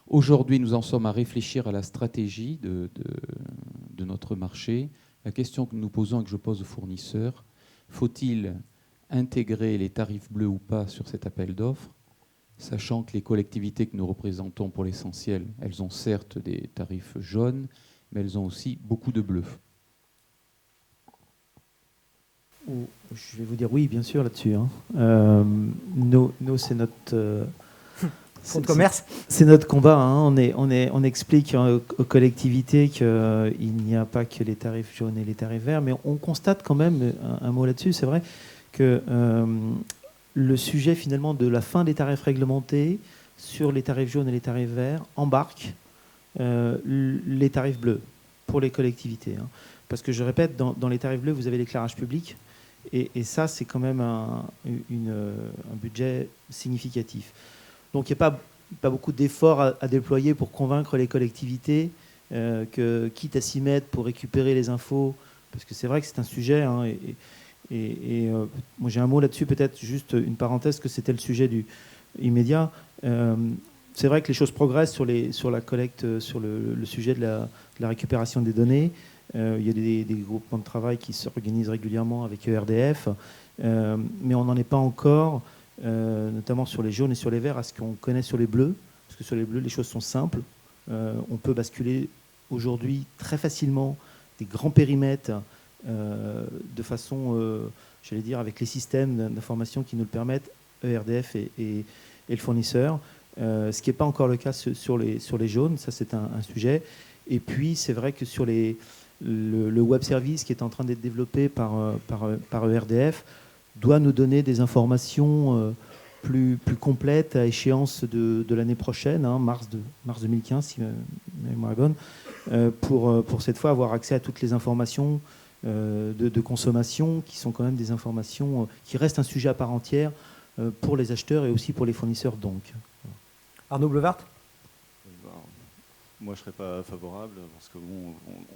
Aujourd'hui, nous en sommes à réfléchir à la stratégie de notre marché. La question que nous posons et que je pose aux fournisseurs, faut-il intégrer les tarifs bleus ou pas sur cet appel d'offres, sachant que les collectivités que nous représentons pour l'essentiel, elles ont certes des tarifs jaunes, mais elles ont aussi beaucoup de bleus. Je vais vous dire oui, bien sûr, là-dessus. Nous, c'est notre... Fonds de commerce. C'est notre combat. On explique aux collectivités qu'il n'y a pas que les tarifs jaunes et les tarifs verts, mais on constate quand même, un mot là-dessus, c'est vrai que le sujet finalement de la fin des tarifs réglementés sur les tarifs jaunes et les tarifs verts embarque les tarifs bleus pour les collectivités. Parce que je répète, dans les tarifs bleus, vous avez l'éclairage public, et ça, c'est quand même un budget significatif. Donc il n'y a pas beaucoup d'efforts à déployer pour convaincre les collectivités que, quitte à s'y mettre pour récupérer les infos, parce que c'est vrai que c'est un sujet, moi j'ai un mot là-dessus, peut-être juste une parenthèse, que c'était le sujet immédiat. C'est vrai que les choses progressent sur la collecte, sur le sujet de la récupération des données. Il y a des groupements de travail qui s'organisent régulièrement avec ERDF, mais on n'en est pas encore, notamment sur les jaunes et sur les verts, à ce qu'on connaît sur les bleus. Parce que sur les bleus, les choses sont simples. On peut basculer aujourd'hui très facilement des grands périmètres de façon, j'allais dire, avec les systèmes d'information qui nous le permettent, ERDF et le fournisseur. Ce qui n'est pas encore le cas sur les jaunes, ça c'est un sujet. Et puis c'est vrai que sur le web service qui est en train d'être développé par ERDF doit nous donner des informations plus complètes à échéance de l'année prochaine, mars 2015 si ma mémoire est bonne, pour cette fois avoir accès à toutes les informations de consommation qui sont quand même des informations qui restent un sujet à part entière pour les acheteurs et aussi pour les fournisseurs donc. Arnaud Blevart. Moi, je ne serais pas favorable parce que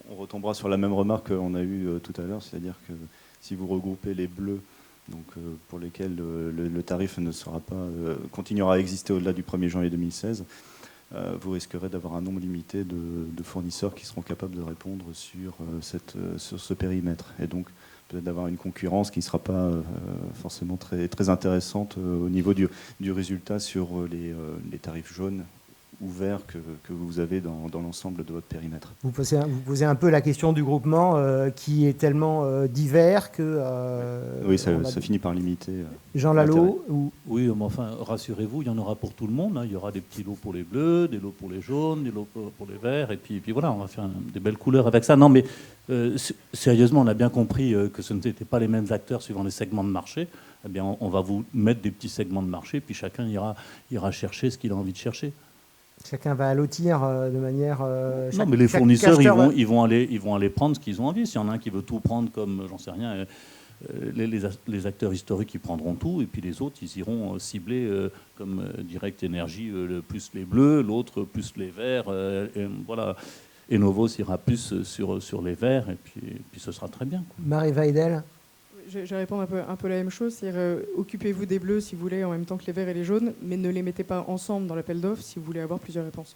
on retombera sur la même remarque qu'on a eue tout à l'heure, c'est-à-dire que si vous regroupez les bleus, donc pour lesquels le tarif ne sera pas, continuera à exister au-delà du 1er janvier 2016, vous risquerez d'avoir un nombre limité de fournisseurs qui seront capables de répondre sur ce périmètre. Et donc, peut-être d'avoir une concurrence qui ne sera pas forcément très, très intéressante au niveau du résultat sur les tarifs jaunes ou verts que vous avez dans l'ensemble de votre périmètre. Vous posez un peu la question du groupement qui est tellement divers que... oui, ça finit par limiter. Jean Lalo Oui, mais enfin, rassurez-vous, il y en aura pour tout le monde. Il y aura des petits lots pour les bleus, des lots pour les jaunes, des lots pour les verts, et puis voilà, on va faire des belles couleurs avec ça. Non, mais sérieusement, on a bien compris que ce n'étaient pas les mêmes acteurs suivant les segments de marché. Eh bien, on va vous mettre des petits segments de marché, puis chacun ira chercher ce qu'il a envie de chercher. Chacun va allotir de manière... non, mais les fournisseurs, ils vont aller prendre ce qu'ils ont envie. S'il y en a un qui veut tout prendre comme, j'en sais rien, les acteurs historiques, ils prendront tout, et puis les autres, ils iront cibler, comme Direct Énergie, plus les bleus, l'autre plus les verts. Et voilà. Enovos ira plus sur les verts, et puis ce sera très bien. Marie Weidel. Je vais répondre un peu la même chose, c'est-à-dire occupez-vous des bleus si vous voulez en même temps que les verts et les jaunes, mais ne les mettez pas ensemble dans l'appel d'offres si vous voulez avoir plusieurs réponses.